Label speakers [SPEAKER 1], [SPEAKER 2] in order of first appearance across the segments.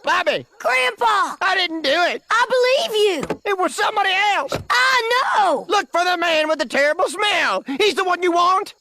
[SPEAKER 1] Bobby!
[SPEAKER 2] Grandpa!
[SPEAKER 1] I didn't do it!
[SPEAKER 2] I believe you!
[SPEAKER 1] It was somebody else!
[SPEAKER 2] I know!
[SPEAKER 1] Look for the man with the terrible smell! He's the one you want!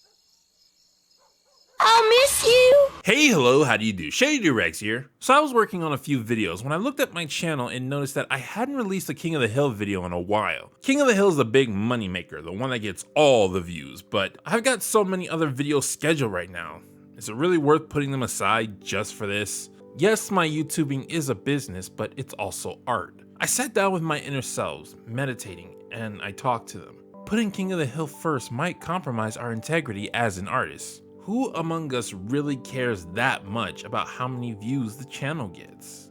[SPEAKER 2] I'll miss you!
[SPEAKER 3] Hey, hello, how do you do? Shady Doorags here. So I was working on a few videos when I looked at my channel and noticed that I hadn't released a King of the Hill video in a while. King of the Hill is the big money maker, the one that gets all the views, but I've got so many other videos scheduled right now. Is it really worth putting them aside just for this? Yes, my YouTubing is a business, but it's also art. I sat down with my inner selves, meditating, and I talked to them. Putting King of the Hill first might compromise our integrity as an artist. Who among us really cares that much about how many views the channel gets?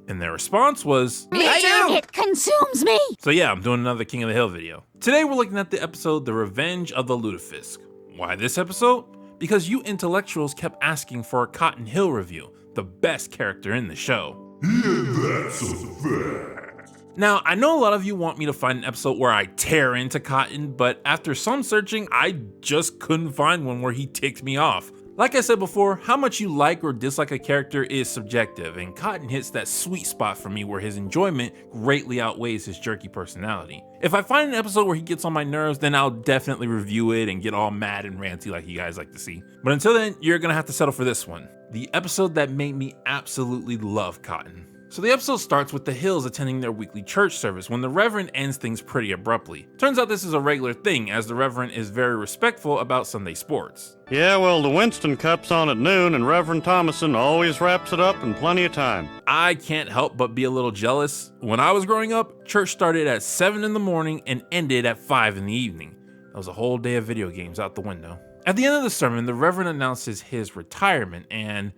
[SPEAKER 3] And their response was,
[SPEAKER 2] Me too! It consumes me!
[SPEAKER 3] So yeah, I'm doing another King of the Hill video. Today we're looking at the episode The Revenge of the Lutefisk. Why this episode? Because you intellectuals kept asking for a Cotton Hill review, the best character in the show.
[SPEAKER 4] That's a fact.
[SPEAKER 3] Now, I know a lot of you want me to find an episode where I tear into Cotton, but after some searching, I just couldn't find one where he ticked me off. Like I said before, how much you like or dislike a character is subjective, and Cotton hits that sweet spot for me where his enjoyment greatly outweighs his jerky personality. If I find an episode where he gets on my nerves, then I'll definitely review it and get all mad and ranty like you guys like to see. But until then, you're gonna have to settle for this one. The episode that made me absolutely love Cotton. So the episode starts with the Hills attending their weekly church service when the Reverend ends things pretty abruptly. Turns out this is a regular thing, as the Reverend is very respectful about Sunday sports.
[SPEAKER 5] Yeah, well, the Winston Cup's on at noon, and Reverend Thomason always wraps it up in plenty of time.
[SPEAKER 3] I can't help but be a little jealous. When I was growing up, church started at 7 in the morning and ended at 5 in the evening. That was a whole day of video games out the window. At the end of the sermon, the Reverend announces his retirement, and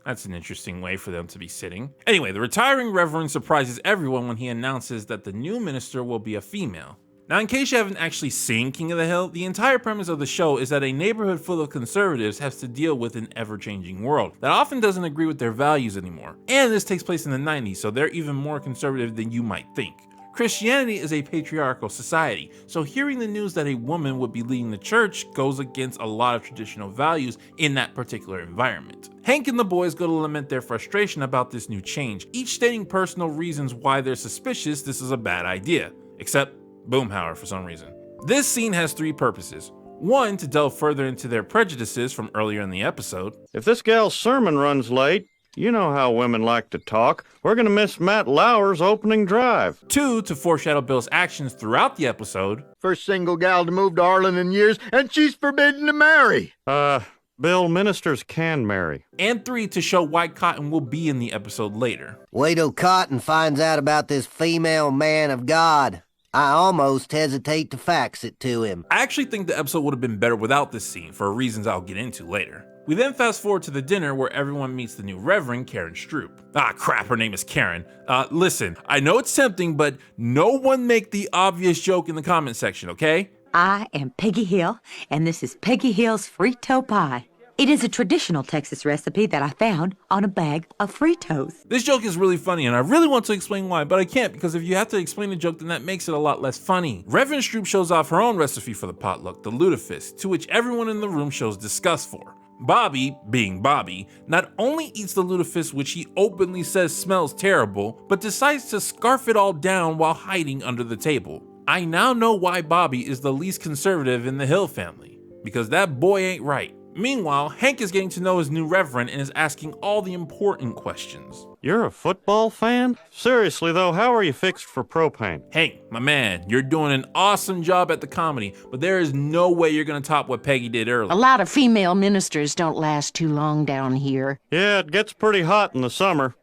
[SPEAKER 3] that's an interesting way for them to be sitting. Anyway, the retiring Reverend surprises everyone when he announces that the new minister will be a female. Now, in case you haven't actually seen King of the Hill, the entire premise of the show is that a neighborhood full of conservatives has to deal with an ever-changing world that often doesn't agree with their values anymore. And this takes place in the 90s, so they're even more conservative than you might think. Christianity is a patriarchal society, so hearing the news that a woman would be leading the church goes against a lot of traditional values in that particular environment. Hank and the boys go to lament their frustration about this new change, each stating personal reasons why they're suspicious this is a bad idea, except Boomhauer for some reason. This scene has three purposes. One, to delve further into their prejudices from earlier in the episode.
[SPEAKER 5] If this gal's sermon runs late, you know how women like to talk. We're gonna miss Matt Lauer's opening drive.
[SPEAKER 3] Two, to foreshadow Bill's actions throughout the episode.
[SPEAKER 1] First single gal to move to Arlen in years, and she's forbidden to marry.
[SPEAKER 5] Bill, ministers can marry.
[SPEAKER 3] And three, to show why Cotton will be in the episode later.
[SPEAKER 6] Wait till Cotton finds out about this female man of God. I almost hesitate to fax it to him.
[SPEAKER 3] I actually think the episode would have been better without this scene for reasons I'll get into later. We then fast forward to the dinner where everyone meets the new Reverend, Karen Stroop. Ah crap, her name is Karen. Listen, I know it's tempting, but no one make the obvious joke in the comment section, okay?
[SPEAKER 7] I am Peggy Hill, and this is Peggy Hill's Frito Pie. It is a traditional Texas recipe that I found on a bag of Fritos.
[SPEAKER 3] This joke is really funny, and I really want to explain why, but I can't because if you have to explain the joke, then that makes it a lot less funny. Reverend Stroop shows off her own recipe for the potluck, the lutefisk, to which everyone in the room shows disgust for. Bobby, being Bobby, not only eats the lutefisk, which he openly says smells terrible, but decides to scarf it all down while hiding under the table. I now know why Bobby is the least conservative in the Hill family, because that boy ain't right. Meanwhile, Hank is getting to know his new Reverend and is asking all the important questions.
[SPEAKER 5] You're a football fan? Seriously though, how are you fixed for propane?
[SPEAKER 3] Hank, my man, you're doing an awesome job at the comedy, but there is no way you're gonna top what Peggy did earlier.
[SPEAKER 8] A lot of female ministers don't last too long down here.
[SPEAKER 5] Yeah, it gets pretty hot in the summer.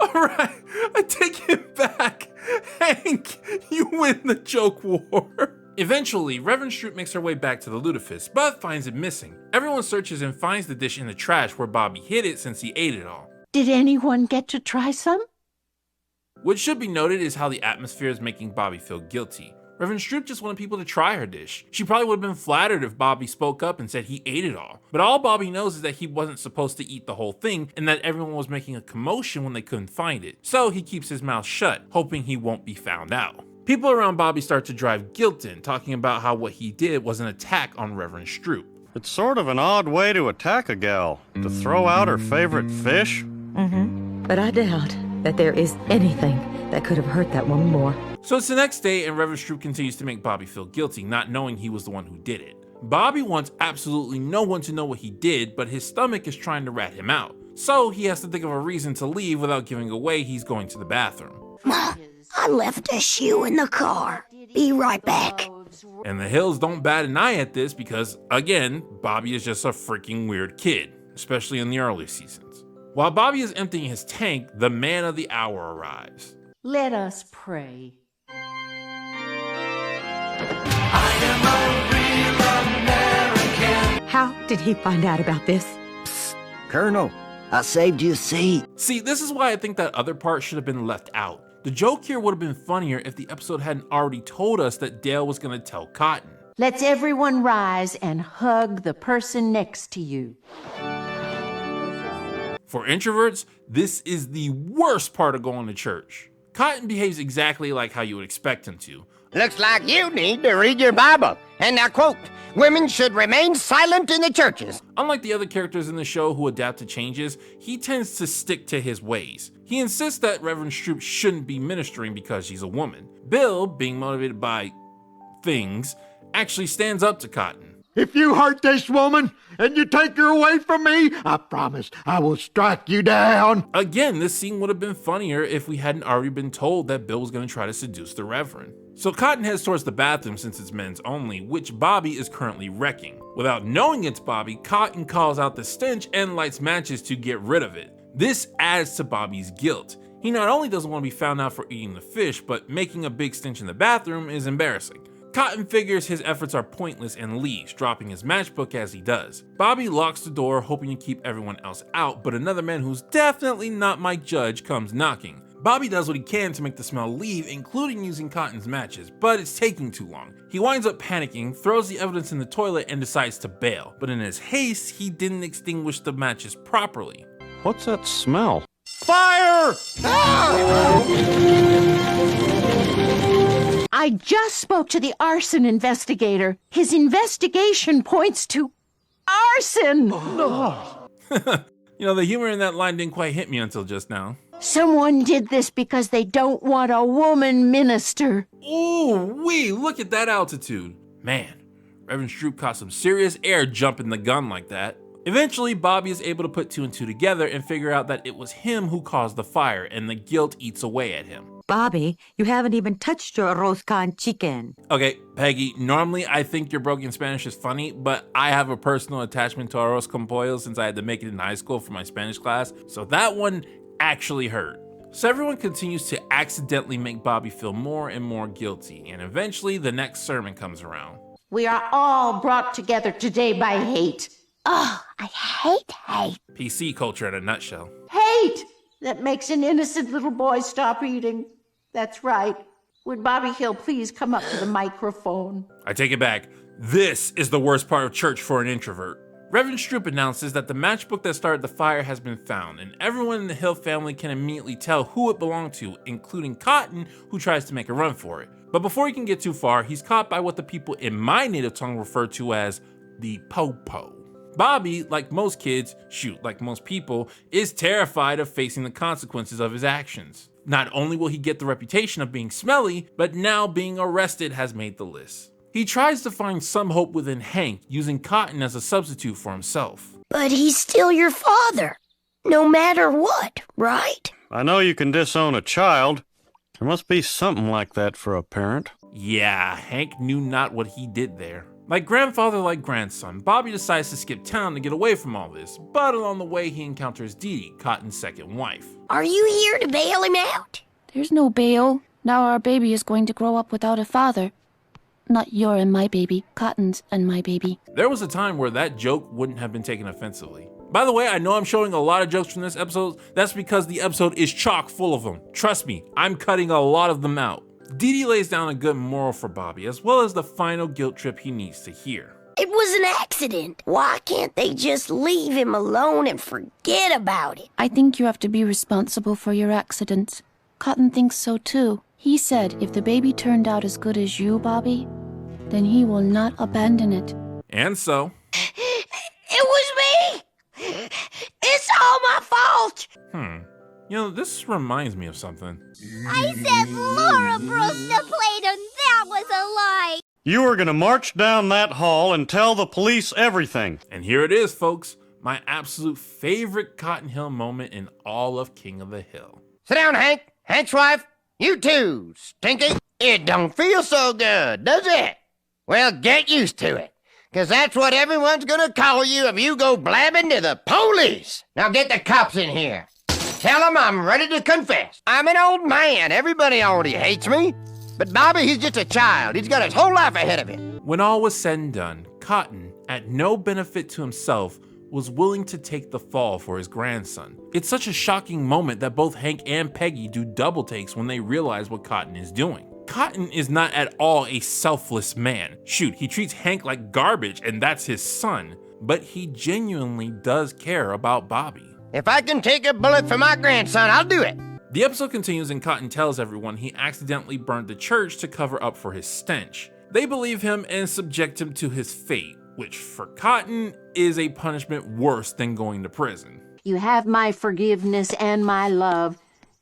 [SPEAKER 3] Alright, I take it back. Hank, you win the joke war. Eventually, Reverend Stroop makes her way back to the lutefisk, but finds it missing. Everyone searches and finds the dish in the trash where Bobby hid it since he ate it all.
[SPEAKER 8] Did anyone get to try some?
[SPEAKER 3] What should be noted is how the atmosphere is making Bobby feel guilty. Reverend Stroop just wanted people to try her dish. She probably would have been flattered if Bobby spoke up and said he ate it all. But all Bobby knows is that he wasn't supposed to eat the whole thing and that everyone was making a commotion when they couldn't find it. So he keeps his mouth shut, hoping he won't be found out. People around Bobby start to drive guilt in, talking about how what he did was an attack on Reverend Stroop.
[SPEAKER 5] It's sort of an odd way to attack a gal, to throw out her favorite fish.
[SPEAKER 7] But I doubt that there is anything that could have hurt that woman more.
[SPEAKER 3] So it's the next day, and Reverend Stroop continues to make Bobby feel guilty, not knowing he was the one who did it. Bobby wants absolutely no one to know what he did, but his stomach is trying to rat him out. So he has to think of a reason to leave without giving away he's going to the bathroom.
[SPEAKER 2] Ma, I left a shoe in the car. Be right back.
[SPEAKER 3] And the Hills don't bat an eye at this because, again, Bobby is just a freaking weird kid, especially in the early seasons. While Bobby is emptying his tank, the man of the hour arrives.
[SPEAKER 8] Let us pray.
[SPEAKER 7] How did he find out about this?
[SPEAKER 6] Colonel, I saved you a seat.
[SPEAKER 3] See, this is why I think that other part should have been left out. The joke here would have been funnier if the episode hadn't already told us that Dale was going to tell Cotton.
[SPEAKER 8] Let's everyone rise and hug the person next to you.
[SPEAKER 3] For introverts, this is the worst part of going to church. Cotton behaves exactly like how you would expect him to.
[SPEAKER 9] Looks like you need to read your Bible. And I quote, women should remain silent in the churches.
[SPEAKER 3] Unlike the other characters in the show who adapt to changes, he tends to stick to his ways. He insists that Reverend Stroop shouldn't be ministering because she's a woman. Bill, being motivated by things, actually stands up to Cotton.
[SPEAKER 1] If you hurt this woman and you take her away from me, I promise I will strike you down.
[SPEAKER 3] Again, this scene would have been funnier if we hadn't already been told that Bill was going to try to seduce the Reverend. So Cotton heads towards the bathroom since it's men's only, which Bobby is currently wrecking. Without knowing it's Bobby, Cotton calls out the stench and lights matches to get rid of it. This adds to Bobby's guilt. He not only doesn't want to be found out for eating the fish, but making a big stench in the bathroom is embarrassing. Cotton figures his efforts are pointless and leaves, dropping his matchbook as he does. Bobby locks the door, hoping to keep everyone else out, but another man who's definitely not Mike Judge comes knocking. Bobby does what he can to make the smell leave, including using Cotton's matches, but it's taking too long. He winds up panicking, throws the evidence in the toilet, and decides to bail, but in his haste, he didn't extinguish the matches properly.
[SPEAKER 5] What's that smell?
[SPEAKER 1] Fire!
[SPEAKER 8] I just spoke to the arson investigator. His investigation points to arson.
[SPEAKER 3] You know, the humor in that line didn't quite hit me until just now.
[SPEAKER 8] Someone did this because they don't want a woman minister.
[SPEAKER 3] Ooh, look at that altitude. Man, Reverend Stroop caught some serious air jumping the gun like that. Eventually, Bobby is able to put two and two together and figure out that it was him who caused the fire, and the guilt eats away at him.
[SPEAKER 7] Bobby, you haven't even touched your arroz con chicken.
[SPEAKER 3] Okay, Peggy, normally I think your broken Spanish is funny, but I have a personal attachment to arroz con pollo since I had to make it in high school for my Spanish class, so that one actually hurt. So everyone continues to accidentally make Bobby feel more and more guilty, and eventually the next sermon comes around.
[SPEAKER 8] We are all brought together today by hate.
[SPEAKER 2] Oh, I hate hate.
[SPEAKER 3] PC culture in a nutshell.
[SPEAKER 8] Hate that makes an innocent little boy stop eating. That's right. Would Bobby Hill please come up to the microphone?
[SPEAKER 3] I take it back. This is the worst part of church for an introvert. Reverend Stroop announces that the matchbook that started the fire has been found, and everyone in the Hill family can immediately tell who it belonged to, including Cotton, who tries to make a run for it. But before he can get too far, he's caught by what the people in my native tongue refer to as the po-po. Bobby, like most kids, like most people, is terrified of facing the consequences of his actions. Not only will he get the reputation of being smelly, but now being arrested has made the list. He tries to find some hope within Hank, using Cotton as a substitute for himself.
[SPEAKER 2] But he's still your father, no matter what, right?
[SPEAKER 5] I know you can disown a child. There must be something like that for a parent.
[SPEAKER 3] Yeah, Hank knew not what he did there. Like grandfather, like grandson, Bobby decides to skip town to get away from all this, but along the way he encounters Dee Dee, Cotton's second wife.
[SPEAKER 2] Are you here to bail him out?
[SPEAKER 10] There's no bail. Now our baby is going to grow up without a father. Not your and my baby, Cotton's and my baby.
[SPEAKER 3] There was a time where that joke wouldn't have been taken offensively. By the way, I know I'm showing a lot of jokes from this episode. That's because the episode is chock full of them. Trust me, I'm cutting a lot of them out. Dee Dee lays down a good moral for Bobby, as well as the final guilt trip he needs to hear.
[SPEAKER 2] It was an accident. Why can't they just leave him alone and forget about it?
[SPEAKER 10] I think you have to be responsible for your accidents. Cotton thinks so too. He said if the baby turned out as good as you, Bobby, then he will not abandon it.
[SPEAKER 3] And so,
[SPEAKER 2] It was me! It's all my fault!
[SPEAKER 3] You know, this reminds me of something.
[SPEAKER 11] I said Laura broke the plate and that was a lie!
[SPEAKER 5] You are gonna march down that hall and tell the police everything.
[SPEAKER 3] And here it is, folks. My absolute favorite Cotton Hill moment in all of King of the Hill.
[SPEAKER 9] Sit down, Hank. Hank's wife. You too, Stinky. It don't feel so good, does it? Well, get used to it. 'Cause that's what everyone's gonna call you if you go blabbing to the police. Now get the cops in here. Tell them I'm ready to confess. I'm an old man. Everybody already hates me. But Bobby, he's just a child. He's got his whole life ahead of him.
[SPEAKER 3] When all was said and done, Cotton, at no benefit to himself, was willing to take the fall for his grandson. It's such a shocking moment that both Hank and Peggy do double takes when they realize what Cotton is doing. Cotton is not at all a selfless man. Shoot, he treats Hank like garbage and that's his son, but he genuinely does care about Bobby.
[SPEAKER 9] If I can take a bullet for my grandson, I'll do it.
[SPEAKER 3] The episode continues and Cotton tells everyone he accidentally burned the church to cover up for his stench. They believe him and subject him to his fate, which for Cotton is a punishment worse than going to prison.
[SPEAKER 8] You have my forgiveness and my love,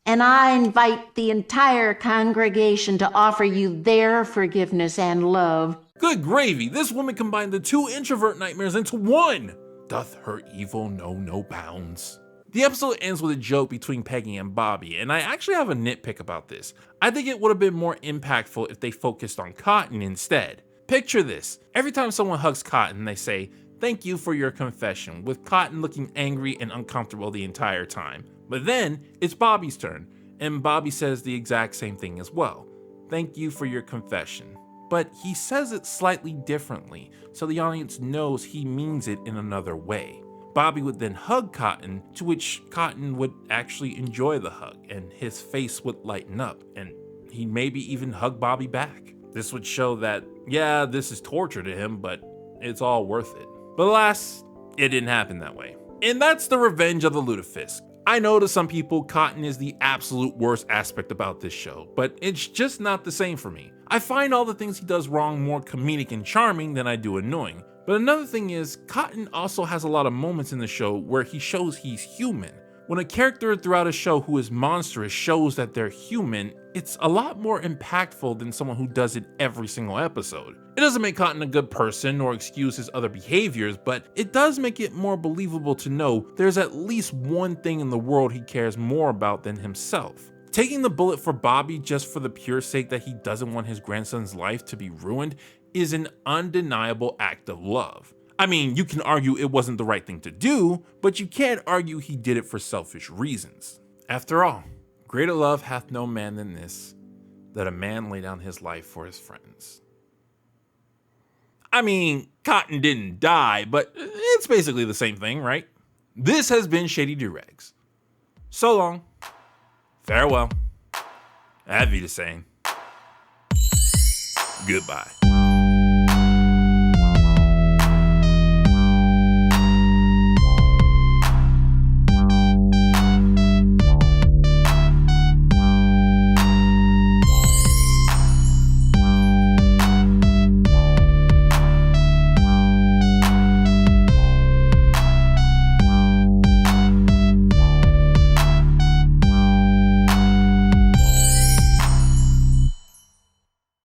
[SPEAKER 8] and I invite the entire congregation to offer you their forgiveness and love.
[SPEAKER 3] Good gravy, this woman combined the two introvert nightmares into one. Doth her evil know no bounds? The episode ends with a joke between Peggy and Bobby, and I actually have a nitpick about this. I think it would have been more impactful if they focused on Cotton instead. Picture this. Every time someone hugs Cotton, they say, "Thank you for your confession," with Cotton looking angry and uncomfortable the entire time. But then, it's Bobby's turn, and Bobby says the exact same thing as well. "Thank you for your confession." But he says it slightly differently, so the audience knows he means it in another way. Bobby would then hug Cotton, to which Cotton would actually enjoy the hug, and his face would lighten up, and he'd maybe even hug Bobby back. This would show that, yeah, this is torture to him, but it's all worth it. But alas, it didn't happen that way. And that's the revenge of the Lutefisk. I know to some people, Cotton is the absolute worst aspect about this show, but it's just not the same for me. I find all the things he does wrong more comedic and charming than I do annoying. But another thing is, Cotton also has a lot of moments in the show where he shows he's human. When a character throughout a show who is monstrous shows that they're human, it's a lot more impactful than someone who does it every single episode. It doesn't make Cotton a good person or excuse his other behaviors, but it does make it more believable to know there's at least one thing in the world he cares more about than himself. Taking the bullet for Bobby just for the pure sake that he doesn't want his grandson's life to be ruined is an undeniable act of love. I mean, you can argue it wasn't the right thing to do, but you can't argue he did it for selfish reasons. After all, greater love hath no man than this, that a man lay down his life for his friends. I mean, Cotton didn't die, but it's basically the same thing, right? This has been Shady Doorags. So long, farewell, Auf Wiedersehen, goodbye.